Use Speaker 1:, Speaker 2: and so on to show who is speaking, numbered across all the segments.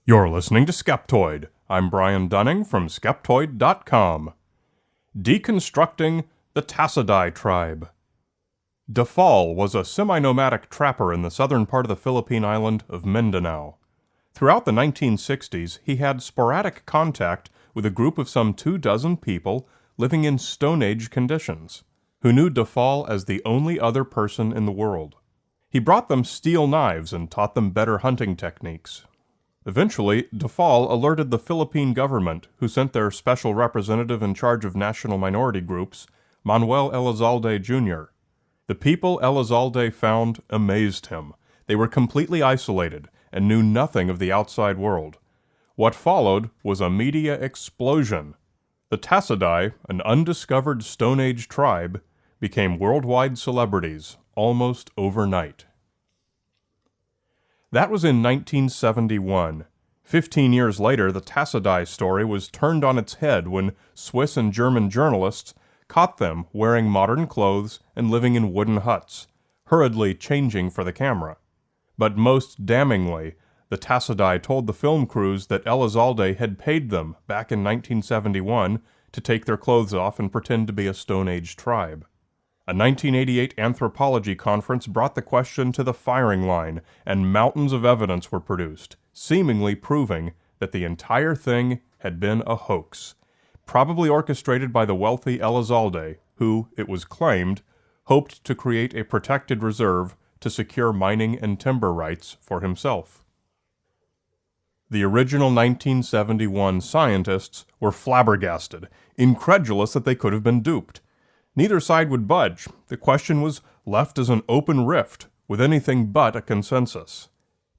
Speaker 1: You're listening to Skeptoid. I'm Brian Dunning from Skeptoid.com. Deconstructing the Tasaday tribe. Dafal was a semi-nomadic trapper in the southern part of the Philippine island of Mindanao. Throughout the 1960s, he had sporadic contact with a group of some 24 people living in Stone Age conditions, who knew Dafal as the only other person in the world. He brought them steel knives and taught them better hunting techniques. Eventually, Dafal alerted the Philippine government, who sent their special representative in charge of national minority groups, Manuel Elizalde Jr. The people Elizalde found amazed him. They were completely isolated and knew nothing of the outside world. What followed was a media explosion. The Tasaday, an undiscovered Stone Age tribe, became worldwide celebrities almost overnight. That was in 1971. 15 years later, the Tasaday story was turned on its head when Swiss and German journalists caught them wearing modern clothes and living in wooden huts, hurriedly changing for the camera. But most damningly, the Tasaday told the film crews that Elizalde had paid them back in 1971 to take their clothes off and pretend to be a Stone Age tribe. A 1988 anthropology conference brought the question to the firing line, and mountains of evidence were produced, seemingly proving that the entire thing had been a hoax, probably orchestrated by the wealthy Elizalde, who, it was claimed, hoped to create a protected reserve to secure mining and timber rights for himself. The original 1971 scientists were flabbergasted, incredulous that they could have been duped. Neither side would budge. The question was left as an open rift, with anything but a consensus.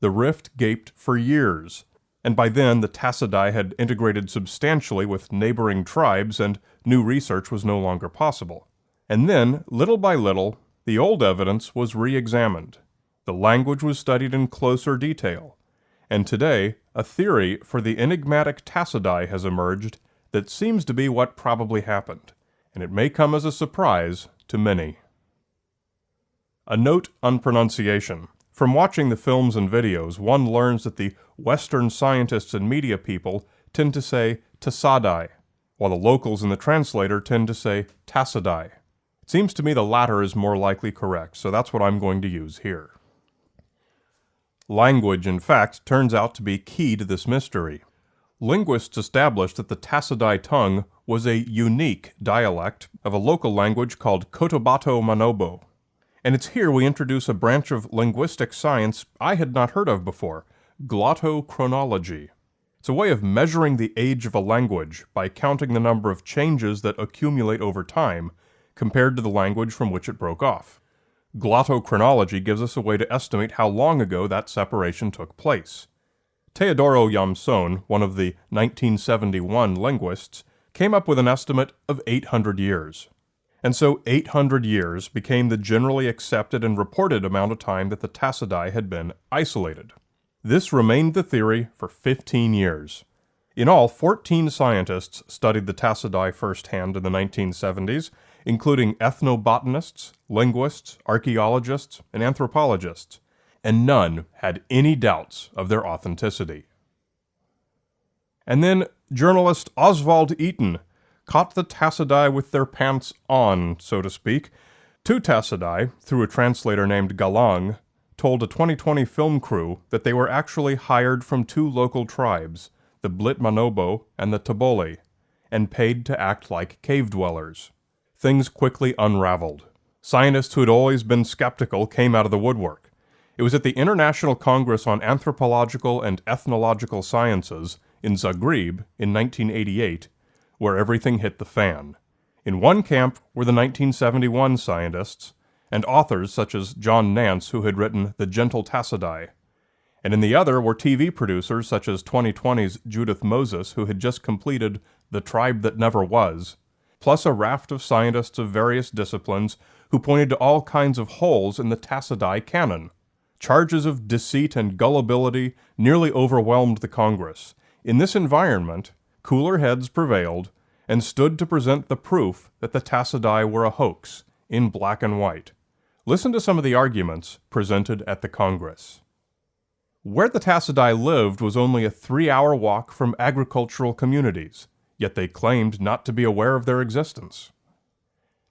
Speaker 1: The rift gaped for years, and by then the Tasaday had integrated substantially with neighboring tribes and new research was no longer possible. And then, little by little, the old evidence was re-examined. The language was studied in closer detail. And today, a theory for the enigmatic Tasaday has emerged that seems to be what probably happened, and it may come as a surprise to many. A note on pronunciation. From watching the films and videos, one learns that the Western scientists and media people tend to say Tasaday, while the locals in the translator tend to say Tasaday. It seems to me the latter is more likely correct, so that's what I'm going to use here. Language, in fact, turns out to be key to this mystery. Linguists established that the Tasaday tongue was a unique dialect of a local language called Cotabato Manobo. And it's here we introduce a branch of linguistic science I had not heard of before, glottochronology. It's a way of measuring the age of a language by counting the number of changes that accumulate over time compared to the language from which it broke off. Glottochronology gives us a way to estimate how long ago that separation took place. Teodoro Yamson, one of the 1971 linguists, came up with an estimate of 800 years. And so 800 years became the generally accepted and reported amount of time that the Tasaday had been isolated. This remained the theory for 15 years. In all, 14 scientists studied the Tasaday firsthand in the 1970s, including ethnobotanists, linguists, archaeologists, and anthropologists, and none had any doubts of their authenticity. And then journalist Oswald Eaton caught the Tasaday with their pants on, so to speak. Two Tasaday, through a translator named Galang, told a 2020 film crew that they were actually hired from two local tribes, the Blit Manobo and the Tabole, and paid to act like cave dwellers. Things quickly unraveled. Scientists who had always been skeptical came out of the woodwork. It was at the International Congress on Anthropological and Ethnological Sciences in Zagreb in 1988 where everything hit the fan. In one camp were the 1971 scientists and authors such as John Nance, who had written The Gentle Tasaday, and in the other were TV producers such as 2020's Judith Moses, who had just completed The Tribe That Never Was, plus a raft of scientists of various disciplines who pointed to all kinds of holes in the Tasaday canon. Charges of deceit and gullibility nearly overwhelmed the Congress. In this environment, cooler heads prevailed and stood to present the proof that the Tasaday were a hoax, in black and white. Listen to some of the arguments presented at the Congress. Where the Tasaday lived was only a 3-hour walk from agricultural communities, yet they claimed not to be aware of their existence.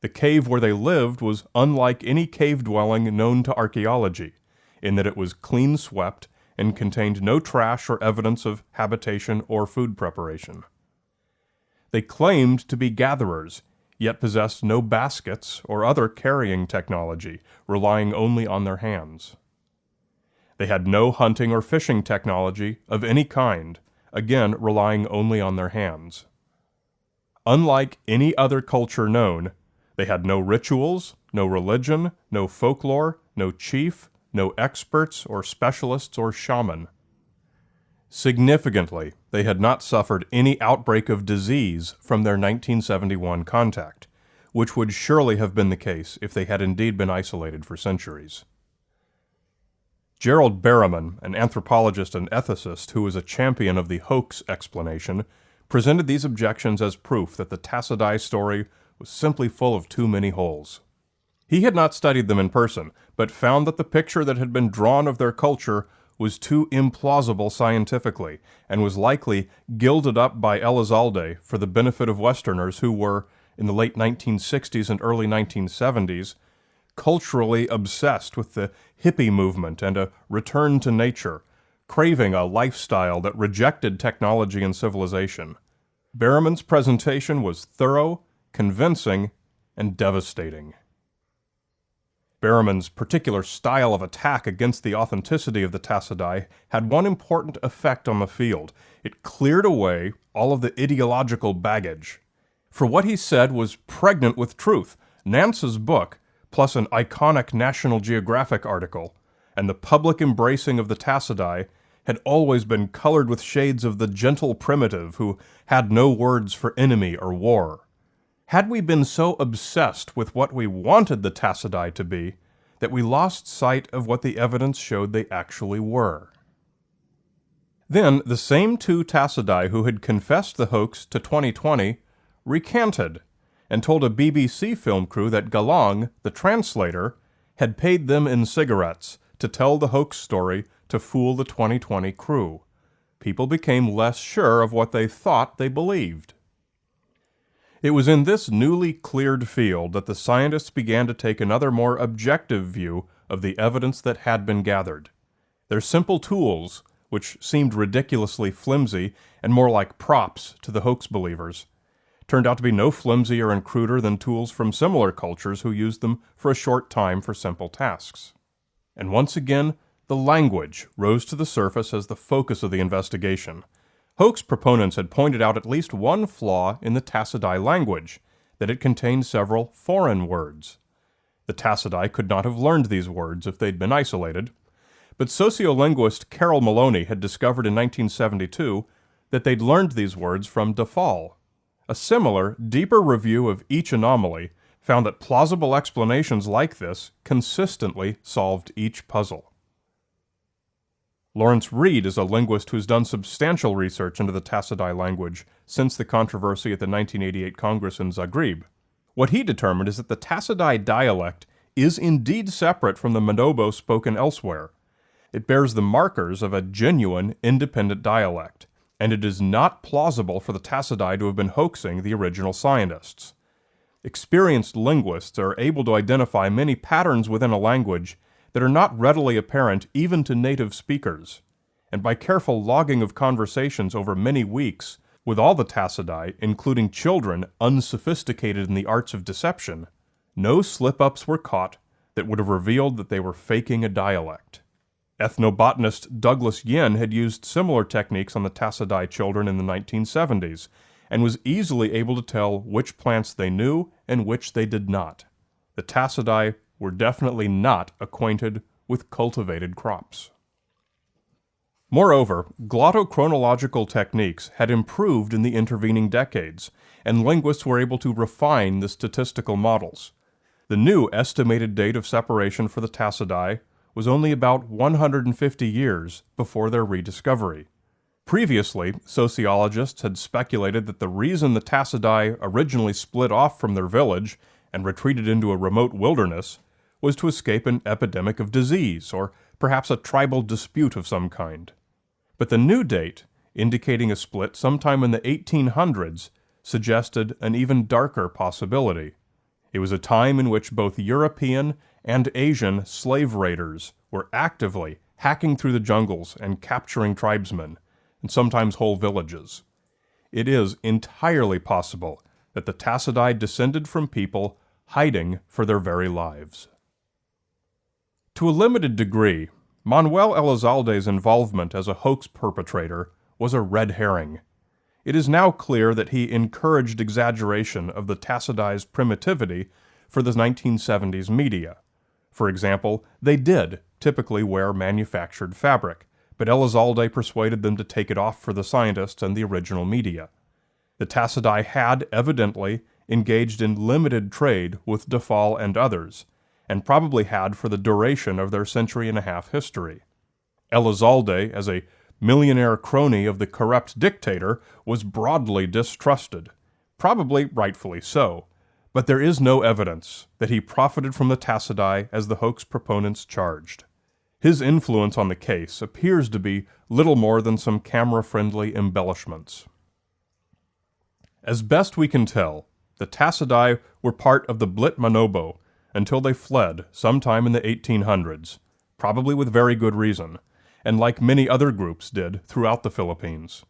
Speaker 1: The cave where they lived was unlike any cave dwelling known to archaeology, in that it was clean swept and contained no trash or evidence of habitation or food preparation. They claimed to be gatherers, yet possessed no baskets or other carrying technology, relying only on their hands. They had no hunting or fishing technology of any kind, again relying only on their hands. Unlike any other culture known, they had no rituals, no religion, no folklore, no chief, no experts or specialists or shaman. Significantly, they had not suffered any outbreak of disease from their 1971 contact, which would surely have been the case if they had indeed been isolated for centuries. Gerald Barrowman, an anthropologist and ethicist who was a champion of the hoax explanation, presented these objections as proof that the Tasaday story was simply full of too many holes. He had not studied them in person, but found that the picture that had been drawn of their culture was too implausible scientifically, and was likely gilded up by Elizalde for the benefit of Westerners who were, in the late 1960s and early 1970s, culturally obsessed with the hippie movement and a return to nature, craving a lifestyle that rejected technology and civilization. Barrowman's presentation was thorough, convincing, and devastating. Barrowman's particular style of attack against the authenticity of the Tasaday had one important effect on the field. It cleared away all of the ideological baggage. For what he said was pregnant with truth. Nance's book, plus an iconic National Geographic article, and the public embracing of the Tasaday had always been colored with shades of the gentle primitive who had no words for enemy or war. Had we been so obsessed with what we wanted the Tasaday to be that we lost sight of what the evidence showed they actually were? Then the same two Tasaday who had confessed the hoax to 2020 recanted and told a BBC film crew that Galang, the translator, had paid them in cigarettes to tell the hoax story to fool the 2020 crew. People became less sure of what they thought they believed. It was in this newly cleared field that the scientists began to take another more objective view of the evidence that had been gathered. Their simple tools, which seemed ridiculously flimsy and more like props to the hoax believers, turned out to be no flimsier and cruder than tools from similar cultures who used them for a short time for simple tasks. And once again, the language rose to the surface as the focus of the investigation. Hoax proponents had pointed out at least one flaw in the Tasaday language, that it contained several foreign words. The Tasaday could not have learned these words if they'd been isolated, but sociolinguist Carol Maloney had discovered in 1972 that they'd learned these words from Dafal. A similar, deeper review of each anomaly found that plausible explanations like this consistently solved each puzzle. Lawrence Reed is a linguist who's done substantial research into the Tasaday language since the controversy at the 1988 Congress in Zagreb. What he determined is that the Tasaday dialect is indeed separate from the Manobo spoken elsewhere. It bears the markers of a genuine, independent dialect, and it is not plausible for the Tasaday to have been hoaxing the original scientists. Experienced linguists are able to identify many patterns within a language that are not readily apparent even to native speakers, and by careful logging of conversations over many weeks with all the Tasaday, including children unsophisticated in the arts of deception, no slip-ups were caught that would have revealed that they were faking a dialect. Ethnobotanist Douglas Yen had used similar techniques on the Tasaday children in the 1970s, and was easily able to tell which plants they knew and which they did not. The Tasaday were definitely not acquainted with cultivated crops. Moreover, glottochronological techniques had improved in the intervening decades, and linguists were able to refine the statistical models. The new estimated date of separation for the Tasaday was only about 150 years before their rediscovery. Previously, sociologists had speculated that the reason the Tasaday originally split off from their village and retreated into a remote wilderness was to escape an epidemic of disease or perhaps a tribal dispute of some kind. But the new date, indicating a split sometime in the 1800s, suggested an even darker possibility. It was a time in which both European and Asian slave raiders were actively hacking through the jungles and capturing tribesmen, and sometimes whole villages. It is entirely possible that the Tasaday descended from people hiding for their very lives. To a limited degree, Manuel Elizalde's involvement as a hoax perpetrator was a red herring. It is now clear that he encouraged exaggeration of the Tasaday's primitivity for the 1970s media. For example, they did typically wear manufactured fabric, but Elizalde persuaded them to take it off for the scientists and the original media. The Tasaday had, evidently, engaged in limited trade with Dafal and others, and probably had for the duration of their century-and-a-half history. Elizalde, as a millionaire crony of the corrupt dictator, was broadly distrusted, probably rightfully so, but there is no evidence that he profited from the Tasaday as the hoax proponents charged. His influence on the case appears to be little more than some camera-friendly embellishments. As best we can tell, the Tasaday were part of the Blit Manobo until they fled sometime in the 1800s, probably with very good reason, and like many other groups did throughout the Philippines.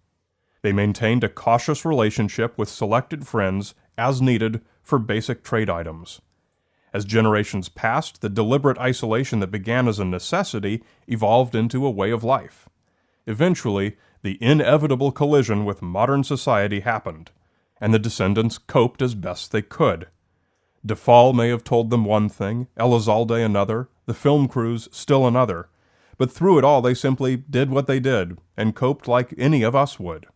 Speaker 1: They maintained a cautious relationship with selected friends as needed for basic trade items. As generations passed, the deliberate isolation that began as a necessity evolved into a way of life. Eventually, the inevitable collision with modern society happened, and the descendants coped as best they could. Dafal may have told them one thing, Elizalde another, the film crews still another, but through it all they simply did what they did, and coped like any of us would.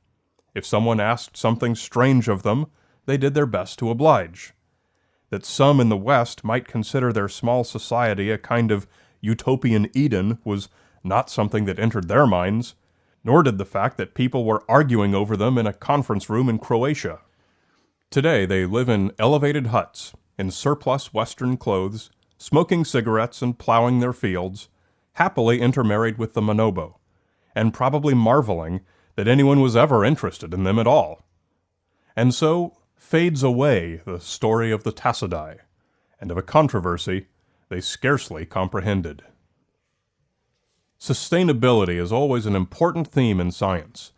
Speaker 1: If someone asked something strange of them, they did their best to oblige. That some in the West might consider their small society a kind of utopian Eden was not something that entered their minds, nor did the fact that people were arguing over them in a conference room in Croatia. Today they live in elevated huts, in surplus Western clothes, smoking cigarettes and plowing their fields, happily intermarried with the Manobo, and probably marveling that anyone was ever interested in them at all. And so fades away the story of the Tasaday, and of a controversy they scarcely comprehended. Sustainability is always an important theme in science.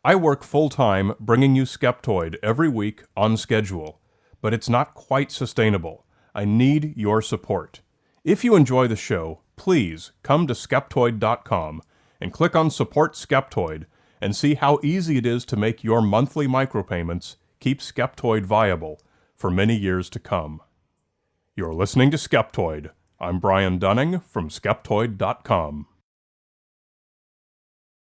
Speaker 1: I work full-time bringing you Skeptoid every week on schedule, but it's not quite sustainable. I need your support. If you enjoy the show, please come to Skeptoid.com and click on Support Skeptoid and see how easy it is to make your monthly micropayments keep Skeptoid viable for many years to come. You're listening to Skeptoid. I'm Brian Dunning from Skeptoid.com.